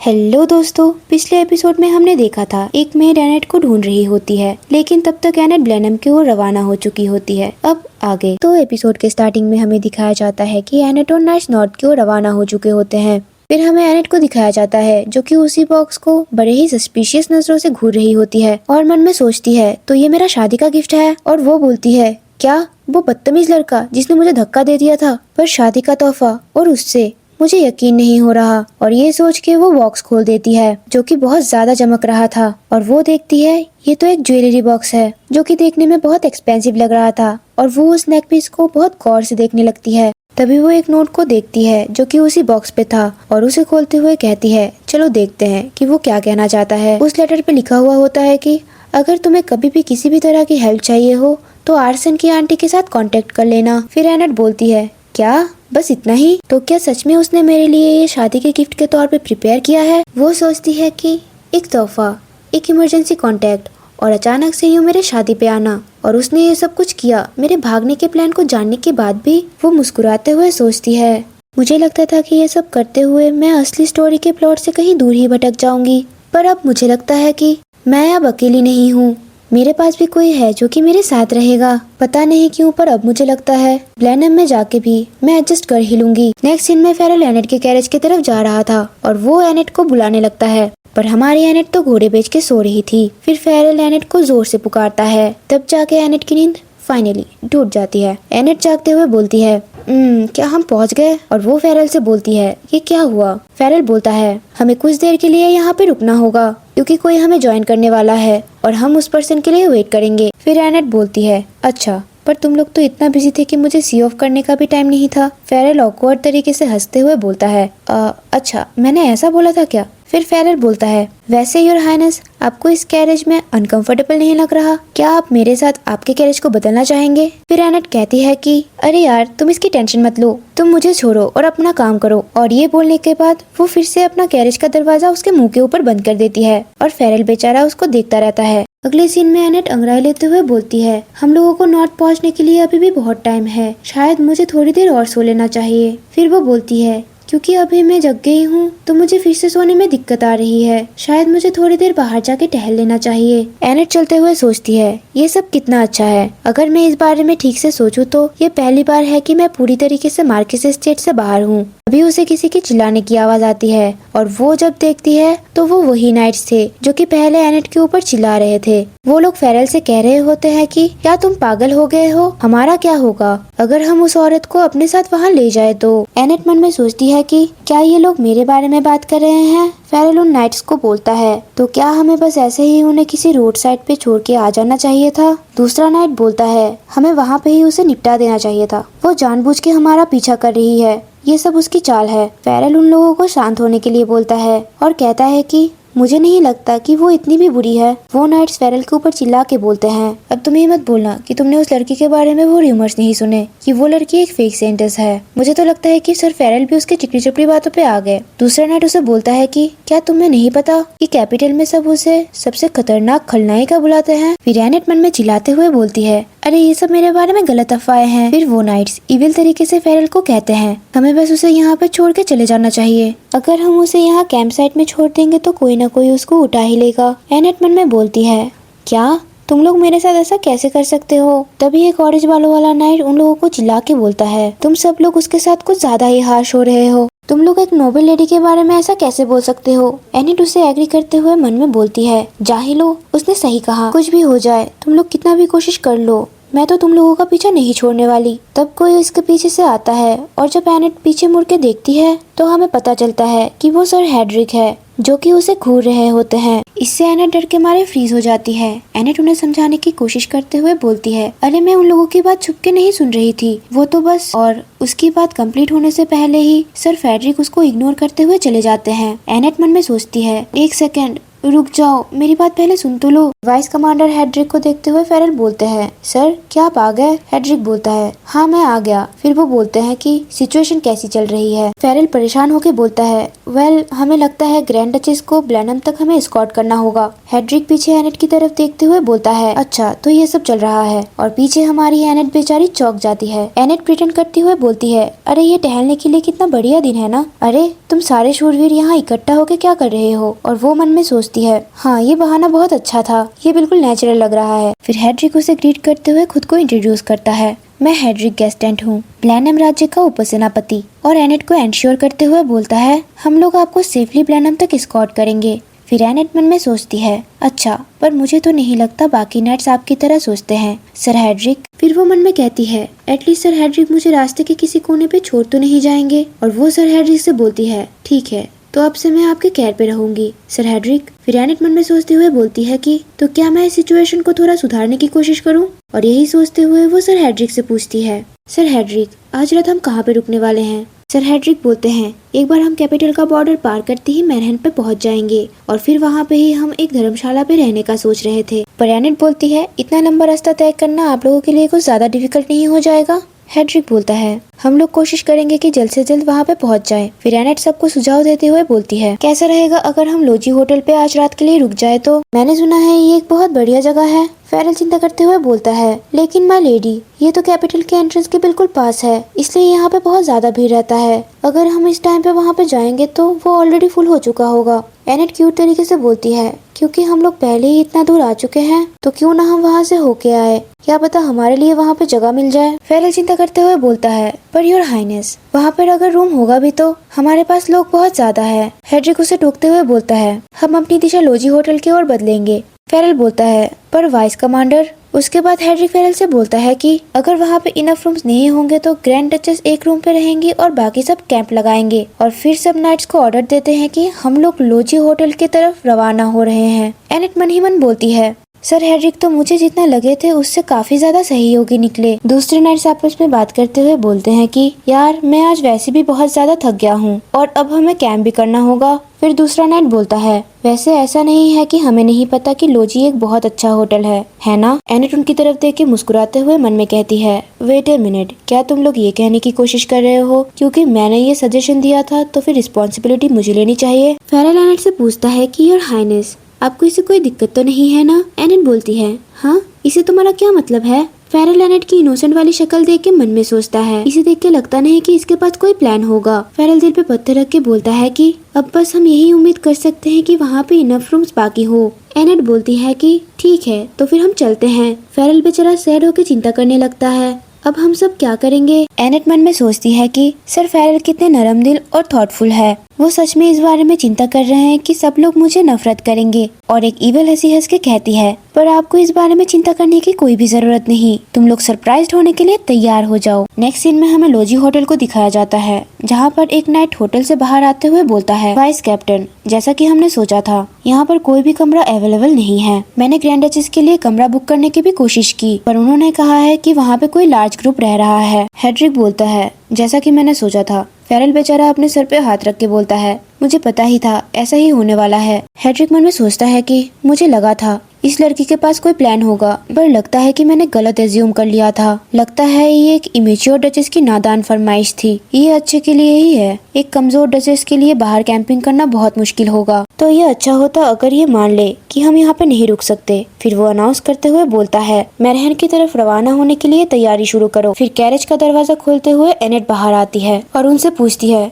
Hello दोस्तों, पिछले episode में हमने देखा था एक मेड एनेट को ढूंढ रही होती है, लेकिन तब तक एनेट ब्लेनम की ओर रवाना हो चुकी होती है। अब आगे तो एपिसोड के स्टार्टिंग में हमें दिखाया जाता है कि एनेट और नाइट्स नॉर्थ की ओर रवाना हो चुके होते हैं। फिर हमें एनेट को दिखाया जाता है जो कि उसी बॉक्स को बड़े ही सस्पिशियस नजरों से घूर रही होती है और मन में सोचती है तो ये मेरा शादी का गिफ्ट है। और वो बोलती है क्या वो बदतमीज लड़का जिसने मुझे धक्का दे दिया था पर शादी का तोहफा, और उससे मुझे यकीन नहीं हो रहा। और ये सोच के वो बॉक्स खोल देती है जो कि बहुत ज्यादा चमक रहा था और वो देखती है ये तो एक ज्वेलरी बॉक्स है जो कि देखने में बहुत एक्सपेंसिव लग रहा था। और वो उस नेक पीस को बहुत गौर से देखने लगती है। तभी वो एक नोट को देखती है जो कि उसी बॉक्स पे था और उसे खोलते हुए कहती है चलो देखते हैं कि वो क्या कहना चाहता है। उस लेटर पे लिखा हुआ होता है कि अगर तुम्हें कभी भी किसी भी तरह की हेल्प चाहिए हो तो आर्सन की आंटी के साथ कांटेक्ट कर लेना। फिर एनेट बोलती है क्या बस इतना ही? तो क्या सच में उसने मेरे लिए ये शादी के गिफ्ट के तौर पे प्रिपेयर किया है? वो सोचती है कि एक तोहफा, एक इमरजेंसी कांटेक्ट और अचानक से यूँ मेरे शादी पे आना, और उसने ये सब कुछ किया मेरे भागने के प्लान को जानने के बाद भी। वो मुस्कुराते हुए सोचती है मुझे लगता था कि ये सब करते हुए मैं असली स्टोरी के प्लॉट से कहीं दूर ही भटक जाऊंगी, पर अब मुझे लगता है कि मैं अब अकेली नहीं हूँ, मेरे पास भी कोई है जो कि मेरे साथ रहेगा। पता नहीं क्यों पर अब मुझे लगता है ब्लेनम में जाके भी मैं एडजस्ट कर ही लूंगी। नेक्स्ट सीन में फेरल एनेट के कैरेज की तरफ जा रहा था और वो एनेट को बुलाने लगता है, पर हमारी एनेट तो घोड़े बेच के सो रही थी। फिर फेरल एनेट को जोर से पुकारता है, तब जाके एनेट की नींद फाइनली टूट जाती है। एनेट जागते हुए बोलती है क्या हम पहुंच गए? और वो फेरल से बोलती है ये क्या हुआ? फेरल बोलता है हमें कुछ देर के लिए यहाँ पे रुकना होगा क्योंकि कोई हमें ज्वाइन करने वाला है और हम उस पर्सन के लिए वेट करेंगे। फिर एनेट बोलती है अच्छा, पर तुम लोग तो इतना बिजी थे कि मुझे सी ऑफ करने का भी टाइम नहीं था। फेरल ऑकवर्ड तरीके से हंसते हुए बोलता है अच्छा मैंने ऐसा बोला था क्या? फिर फेरल बोलता है वैसे योर हाइनेस आपको इस कैरेज में अनकंफर्टेबल नहीं लग रहा? क्या आप मेरे साथ आपके कैरेज को बदलना चाहेंगे? फिर एनेट कहती है कि अरे यार तुम इसकी टेंशन मत लो, तुम मुझे छोड़ो और अपना काम करो। और ये बोलने के बाद वो फिर से अपना कैरेज का दरवाजा उसके मुंह के ऊपर बंद कर देती है और फेरल बेचारा उसको देखता रहता है। अगले सीन में एनेट अंगड़ाई लेते हुए बोलती है हम लोगों को नॉर्थ पहुंचने के लिए अभी भी बहुत टाइम है, शायद मुझे थोड़ी देर और सो लेना चाहिए। फिर वो बोलती है क्योंकि अभी मैं जग गई हूँ तो मुझे फिर से सोने में दिक्कत आ रही है, शायद मुझे थोड़ी देर बाहर जाके टहल लेना चाहिए। एनेट चलते हुए सोचती है ये सब कितना अच्छा है, अगर मैं इस बारे में ठीक से सोचूं तो ये पहली बार है कि मैं पूरी तरीके से मार्किस स्टेट से बाहर हूँ। अभी उसे किसी की चिल्लाने की आवाज आती है और वो जब देखती है तो वो वही नाइट्स थे जो कि पहले एनेट के ऊपर चिल्ला रहे थे। वो लोग फेरल से कह रहे होते हैं कि क्या तुम पागल हो गए हो, हमारा क्या होगा अगर हम उस औरत को अपने साथ वहाँ ले जाए तो? एनेट मन में सोचती है कि क्या ये लोग मेरे बारे में बात कर रहे हैं? फेरल उन नाइट्स को बोलता है तो क्या हमें बस ऐसे ही उन्हें किसी रोड साइड पे छोड़ के आ जाना चाहिए था? दूसरा नाइट बोलता है हमें वहाँ पे ही उसे निपटा देना चाहिए था, वो जानबूझ के हमारा पीछा कर रही है, ये सब उसकी चाल है। फेरल उन लोगों को शांत होने के लिए बोलता है और कहता है कि मुझे नहीं लगता कि वो इतनी भी बुरी है। वो नाइट्स फेरल के ऊपर चिल्ला के बोलते हैं अब तुम ये मत बोलना कि तुमने उस लड़की के बारे में वो रूमर्स नहीं सुने कि वो लड़की एक फेक साइंटिस्ट है। मुझे तो लगता है कि सर फेरल भी उसके चिकनी चपड़ी बातों पे आ गए। दूसरा नाइट उसे बोलता है कि क्या तुम्हें नहीं पता कि कैपिटल में सब उसे सबसे खतरनाक खलनायिका बुलाते हैं? फिर एनेट मन में चिल्लाते हुए बोलती है अरे ये सब मेरे बारे में गलत अफवाहें हैं। फिर वो नाइट्स इविल तरीके से फेरल को कहते हैं हमें बस उसे यहाँ पे छोड़ के चले जाना चाहिए, अगर हम उसे यहाँ कैंप साइट में छोड़ देंगे तो कोई ना कोई उसको उठा ही लेगा। एनेट मन में बोलती है क्या तुम लोग मेरे साथ ऐसा कैसे कर सकते हो? तभी एक ऑरेंज बालों वाला नाइट उन लोगों को चिल्ला के बोलता है तुम सब लोग उसके साथ कुछ ज्यादा ही हार्श हो रहे हो, तुम लोग एक नोबल लेडी के बारे में ऐसा कैसे बोल सकते हो? एनेट उसे एग्री करते हुए मन में बोलती है जाहिलो उसने सही कहा, कुछ भी हो जाए तुम लोग कितना भी कोशिश कर लो मैं तो तुम लोगों का पीछा नहीं छोड़ने वाली। तब कोई इसके पीछे से आता है और जब एनेट पीछे मुड़ के देखती है तो हमें पता चलता है कि वो सर हेड्रिक है जो कि उसे घूर रहे होते हैं। इससे एनेट डर के मारे फ्रीज हो जाती है। एनेट उन्हें समझाने की कोशिश करते हुए बोलती है अरे मैं उन लोगों की बात छुप के नहीं सुन रही थी, वो तो बस। और उसकी बात कंप्लीट होने से पहले ही सर फेड्रिक उसको इग्नोर करते हुए चले जाते हैं। एनेट मन में सोचती है एक सेकेंड रुक जाओ, मेरी बात पहले सुन तो लो। वाइस कमांडर हेड्रिक को देखते हुए फेरल बोलते हैं, सर क्या आप आ गए? हेड्रिक बोलता है, हाँ मैं आ गया। फिर वो बोलते हैं कि सिचुएशन कैसी चल रही है? फेरल परेशान होकर बोलता है, वेल हमें लगता है ग्रैंड डचेस को ब्लैनम तक हमें एस्कॉर्ट करना होगा। हेड्रिक पीछे एनेट की तरफ देखते हुए बोलता है, अच्छा तो ये सब चल रहा है। और पीछे हमारी एनेट बेचारी चौंक जाती है। एनेट प्रिटेंड करते हुए बोलती है, अरे ये टहलने के लिए कितना बढ़िया दिन है ना? अरे तुम सारे शूरवीर यहाँ इकट्ठा होकर क्या कर रहे हो? और वो मन में सोचती है, हाँ ये बहाना बहुत अच्छा था, ये बिल्कुल नेचुरल लग रहा है। फिर हेड्रिक उसे ग्रीट करते हुए खुद को इंट्रोड्यूस करता है, मैं हेड्रिक गेस्टेंट हूँ, ब्लैनम राज्य का उपसेनापति। और एनेट को एंश्योर करते हुए बोलता है, हम लोग आपको सेफली ब्लैनम तक एस्कॉर्ट करेंगे। फिर एनेट मन में सोचती है, अच्छा पर मुझे तो नहीं लगता बाकी नाइट्स आपकी तरह सोचते हैं सर हेड्रिक। फिर वो मन में कहती है, एटलीस्ट सर हेड्रिक मुझे रास्ते के किसी कोने पे छोड़ तो नहीं जाएंगे। और वो सर हेड्रिक से बोलती है, ठीक है तो अब से मैं आपके केयर पे रहूंगी सर हेड्रिक। फिर एनेट मन में सोचते हुए बोलती है कि तो क्या मैं इस सिचुएशन को थोड़ा सुधारने की कोशिश करूं? और यही सोचते हुए वो सर हेड्रिक से पूछती है, सर हेड्रिक आज रात हम कहाँ पे रुकने वाले हैं? सर हेड्रिक बोलते हैं, एक बार हम कैपिटल का बॉर्डर पार करते ही मैनहट्टन पे पहुंच जाएंगे और फिर वहाँ पे ही हम एक धर्मशाला पे रहने का सोच रहे थे। पर एनेट बोलती है, इतना लंबा रास्ता तय करना आप लोगों के लिए कुछ ज्यादा डिफिकल्ट नहीं हो जाएगा? हेड्रिक बोलता है, हम लोग कोशिश करेंगे कि जल्द से जल्द वहाँ पे पहुँच जाए। फिर एनेट सबको सुझाव देते हुए बोलती है, कैसा रहेगा अगर हम लोजी होटल पे आज रात के लिए रुक जाए तो? मैंने सुना है ये एक बहुत बढ़िया जगह है। फेरल चिंता करते हुए बोलता है, लेकिन माय लेडी ये तो कैपिटल के एंट्रेंस के बिल्कुल पास है, इसलिए यहाँ पे बहुत ज्यादा भीड़ रहता है। अगर हम इस टाइम पे वहाँ पे जाएंगे तो वो ऑलरेडी फुल हो चुका होगा। एनेट क्यूट तरीके से बोलती है, क्योंकि हम लोग पहले ही इतना दूर आ चुके हैं तो क्यों ना हम वहाँ से होके आए, क्या पता हमारे लिए वहाँ पे जगह मिल जाए। फेरल चिंता करते हुए बोलता है, पर योर हाइनेस वहाँ पर अगर रूम होगा भी तो हमारे पास लोग बहुत ज्यादा है। हेड्रिक उसे टोकते हुए बोलता है, हम अपनी दिशा लोजी होटल की ओर बदलेंगे। फेरल बोलता है, पर वाइस कमांडर। उसके बाद हेड्रिक फेरल से बोलता है कि अगर वहाँ पे इनफ रूम्स नहीं होंगे तो ग्रैंड डचेस एक रूम पे रहेंगी और बाकी सब कैंप लगाएंगे। और फिर सब नाइट्स को ऑर्डर देते हैं कि हम लोग लोजी होटल की तरफ रवाना हो रहे हैं। एनेट मन ही मन बोलती है, सर हेड्रिक तो मुझे जितना लगे थे उससे काफी ज्यादा सहयोगी निकले। दूसरे नाइट्स आपस में बात करते हुए बोलते हैं कि यार मैं आज वैसे भी बहुत ज्यादा थक गया हूँ और अब हमें कैंप भी करना होगा। फिर दूसरा नाइट बोलता है, वैसे ऐसा नहीं है कि हमें नहीं पता कि लोजी एक बहुत अच्छा होटल है ना? एनेट उनकी तरफ देख के मुस्कुराते हुए मन में कहती है, वेट ए मिनट, क्या तुम लोग ये कहने की कोशिश कर रहे हो क्योंकि मैंने ये सजेशन दिया था तो फिर रिस्पॉन्सिबिलिटी मुझे लेनी चाहिए? फेरल एनेट से पूछता है कि योर हाइनेस आपको इससे कोई दिक्कत तो नहीं है ना? एनेट बोलती है, हाँ इसे तुम्हारा क्या मतलब है? फेरल एनेट की इनोसेंट वाली शक्ल देख के मन में सोचता है, इसे देख के लगता नहीं कि इसके पास कोई प्लान होगा। फेरल दिल पे पत्थर रख के बोलता है कि अब बस हम यही उम्मीद कर सकते हैं कि वहाँ पे इनफ रूम्स बाकी हो। एनेट बोलती है कि ठीक है तो फिर हम चलते हैं। फेरल बेचारा सैड होकर चिंता करने लगता है, अब हम सब क्या करेंगे? एनेट मन में सोचती है कि सर फेरल कितने नरम दिल और थॉटफुल है। वो सच में इस बारे में चिंता कर रहे हैं कि सब लोग मुझे नफरत करेंगे। और एक ईवल हंसी हंस के कहती है, पर आपको इस बारे में चिंता करने की कोई भी जरूरत नहीं, तुम लोग सरप्राइज्ड होने के लिए तैयार हो जाओ। नेक्स्ट सीन में हमें लोजी होटल को दिखाया जाता है, जहाँ पर एक नाइट होटल से बाहर आते हुए बोलता है, वाइस कैप्टन जैसा कि हमने सोचा था यहाँ पर कोई भी कमरा अवेलेबल नहीं है। मैंने ग्रैंड डचेस के लिए कमरा बुक करने की भी कोशिश की पर उन्होंने कहा है कि वहाँ पे कोई लार्ज ग्रुप रह रहा है। हेड्रिक बोलता है, जैसा कि मैंने सोचा था। फेरल बेचारा अपने सर पे हाथ रख के बोलता है, मुझे पता ही था ऐसा ही होने वाला है। हेड्रिक मन में सोचता है कि मुझे लगा था इस लड़की के पास कोई प्लान होगा, पर लगता है कि मैंने गलत एज्यूम कर लिया था। लगता है ये एक इमेच्योर डचेस की नादान फरमाइश थी। ये अच्छे के लिए ही है। एक कमजोर डचेस के लिए बाहर कैंपिंग करना बहुत मुश्किल होगा, तो ये अच्छा होता अगर ये मान ले कि हम यहाँ पे नहीं रुक सकते। फिर वो अनाउंस करते हुए बोलता है, मैनहट्टन की तरफ रवाना होने के लिए तैयारी शुरू करो। फिर कैरेज का दरवाजा खोलते हुए एनेट बाहर आती है और उनसे पूछती है,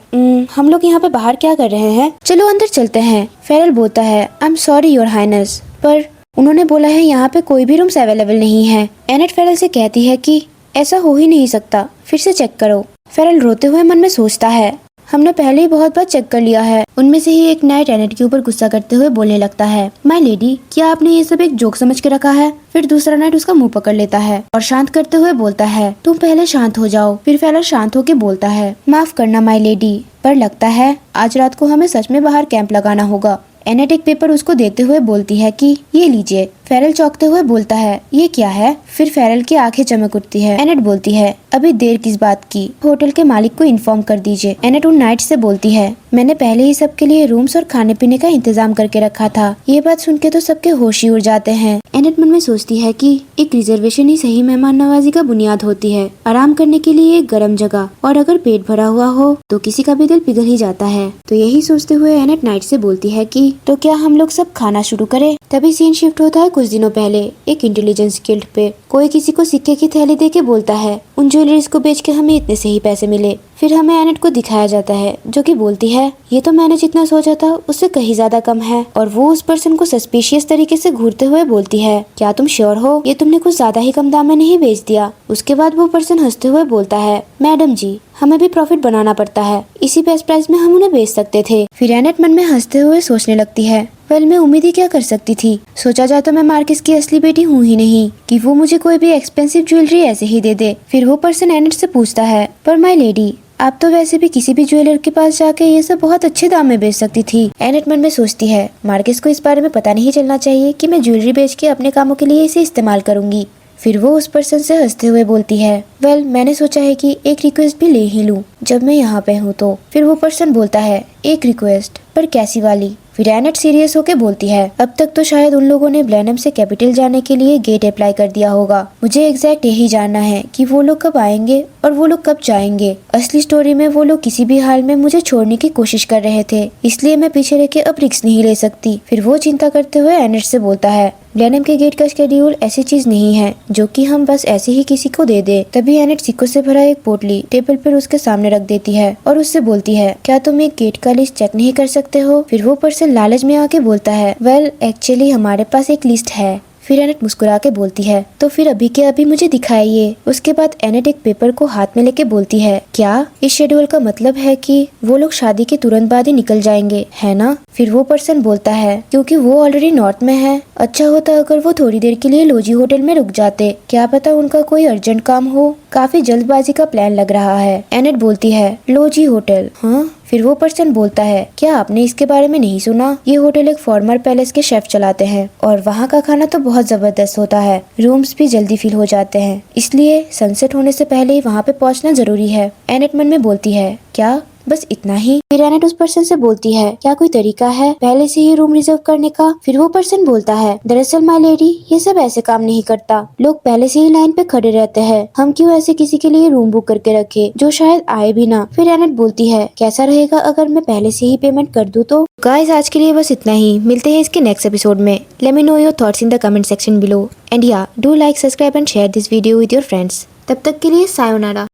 हम लोग यहाँ पे बाहर क्या कर रहे हैं? चलो अंदर चलते हैं। फेरल बोलता है, I am sorry your highness, पर उन्होंने बोला है यहाँ पे कोई भी रूम्स अवेलेबल नहीं है। एनेट फेरल से कहती है कि ऐसा हो ही नहीं सकता, फिर से चेक करो। फेरल रोते हुए मन में सोचता है, हमने पहले ही बहुत बार चेक कर लिया है। उनमें से ही एक नाइट एनेट के ऊपर गुस्सा करते हुए बोलने लगता है, माय लेडी क्या आपने ये सब एक जोक समझ के रखा है? फिर दूसरा नाइट उसका मुंह पकड़ लेता है और शांत करते हुए बोलता है, तुम पहले शांत हो जाओ। फिर फेरल शांत होके बोलता है, माफ करना माय लेडी, पर लगता है आज रात को हमें सच में बाहर कैंप लगाना होगा। एनेट एक पेपर उसको देते हुए बोलती है कि ये लीजिए, फेरल चौंकते हुए बोलता है, ये क्या है? फिर फेरल की आंखें चमक उठती है। एनेट बोलती है, अभी देर किस बात की, होटल के मालिक को इन्फॉर्म कर दीजिए। एनेट उन नाइट से बोलती है, मैंने पहले ही सबके लिए रूम्स और खाने पीने का इंतजाम करके रखा था। ये बात सुन के तो सबके होश ही उड़ जाते हैं। एनेट मन में सोचती है कि एक रिजर्वेशन ही सही मेहमान नवाजी का बुनियाद होती है। आराम करने के लिए एक गर्म जगह, और अगर पेट भरा हुआ हो तो किसी का भी दिल पिघल ही जाता है। तो यही सोचते हुए एनेट नाइट से बोलती है कि तो क्या हम लोग सब खाना शुरू करें? तभी सीन शिफ्ट होता है कुछ दिनों पहले एक इंटेलिजेंस गिल्ड पे। कोई किसी को सिक्के की थैली दे के बोलता है, उन ज्वेलरीज को बेच के हमें इतने से ही पैसे मिले। फिर हमें एनेट को दिखाया जाता है जो कि बोलती है, ये तो मैंने जितना सोचा था उससे कहीं ज्यादा कम है। और वो उस पर्सन को सस्पिशियस तरीके से घूरते हुए बोलती है, क्या तुम श्योर हो ये तुमने कुछ ज्यादा ही कम दाम में नहीं बेच दिया? उसके बाद वो पर्सन हंसते हुए बोलता है, मैडम जी हमें भी प्रॉफिट बनाना पड़ता है, इसी बेस्ट प्राइस में हम उन्हें बेच सकते थे। फिर एनेट मन में हंसते हुए सोचने लगती है, वेल मैं उम्मीद ही क्या कर सकती थी। सोचा जाए तो मैं मार्किस की असली बेटी हूँ ही नहीं कि वो मुझे कोई भी एक्सपेंसिव ज्वेलरी ऐसे ही दे दे। फिर वो पर्सन एनेट से पूछता है, पर माय लेडी आप तो वैसे भी किसी भी ज्वेलर के पास जाके ये सब बहुत अच्छे दाम में बेच सकती थी। एनेट मन में सोचती है, मार्किस को इस बारे में पता नहीं चलना चाहिए कि मैं ज्वेलरी बेच के अपने कामों के लिए इसे इस्तेमाल करूंगी। फिर वो उस पर्सन से हंसते हुए बोलती है, वेल मैंने सोचा है कि एक रिक्वेस्ट भी ले ही लूं जब मैं यहाँ पे हूँ तो। फिर वो पर्सन बोलता है, एक रिक्वेस्ट, पर कैसी वाली? फिर एनेट सीरियस होके बोलती है, अब तक तो शायद उन लोगों ने ब्लैनम से कैपिटल जाने के लिए गेट अप्लाई कर दिया होगा। मुझे एग्जैक्ट यही जानना है कि वो लोग कब आएंगे और वो लोग कब जाएंगे। असली स्टोरी में वो लोग किसी भी हाल में मुझे छोड़ने की कोशिश कर रहे थे, इसलिए मैं पीछे रह के अब रिस्क नहीं ले सकती। फिर वो चिंता करते हुए एनेट से बोलता है, ब्लैनम के गेट का शेड्यूल ऐसी चीज नहीं है जो कि हम बस ऐसे ही किसी को दे दे। तभी एनेट सिक्कों से भरा एक पोटली टेबल पर उसके सामने रख देती है और उससे बोलती है, क्या तुम एक गेट का लिस्ट चेक नहीं कर सकते हो? फिर वो पर्सन लालच में आके बोलता है, वेल एक्चुअली हमारे पास एक लिस्ट है। फिर एनेट मुस्कुरा के बोलती है, तो फिर अभी के अभी मुझे दिखाइए। उसके बाद एनेट एक पेपर को हाथ में लेके बोलती है, क्या इस शेड्यूल का मतलब है कि वो लोग शादी के तुरंत बाद ही निकल जाएंगे, है ना? फिर वो पर्सन बोलता है, क्योंकि वो ऑलरेडी नॉर्थ में है। अच्छा होता अगर वो थोड़ी देर के लिए लोजी होटल में रुक जाते, क्या पता उनका कोई अर्जेंट काम हो। काफी जल्दबाजी का प्लान लग रहा है। एनेट बोलती है, लोजी होटल? हाँ। फिर वो पर्सन बोलता है, क्या आपने इसके बारे में नहीं सुना? ये होटल एक फॉर्मर पैलेस के शेफ चलाते हैं और वहाँ का खाना तो बहुत जबरदस्त होता है। रूम्स भी जल्दी फिल हो जाते हैं, इसलिए सनसेट होने से पहले ही वहाँ पे पहुँचना जरूरी है। एनेट मन में बोलती है, क्या बस इतना ही? फिर एनेट उस पर्सन से बोलती है, क्या कोई तरीका है पहले से ही रूम रिजर्व करने का? फिर वो पर्सन बोलता है, दरअसल माय लेडी ये सब ऐसे काम नहीं करता, लोग पहले से ही लाइन पे खड़े रहते हैं, हम क्यों ऐसे किसी के लिए रूम बुक करके रखे जो शायद आए भी ना। फिर एनेट बोलती है, कैसा रहेगा अगर मैं पहले से ही पेमेंट कर दूं तो? गाइस आज के लिए बस इतना ही, मिलते हैं इसके नेक्स्ट एपिसोड में। Let me know your thoughts in the comment section below and या do like, subscribe and share this video with your friends. तब तक के लिए सायोनारा।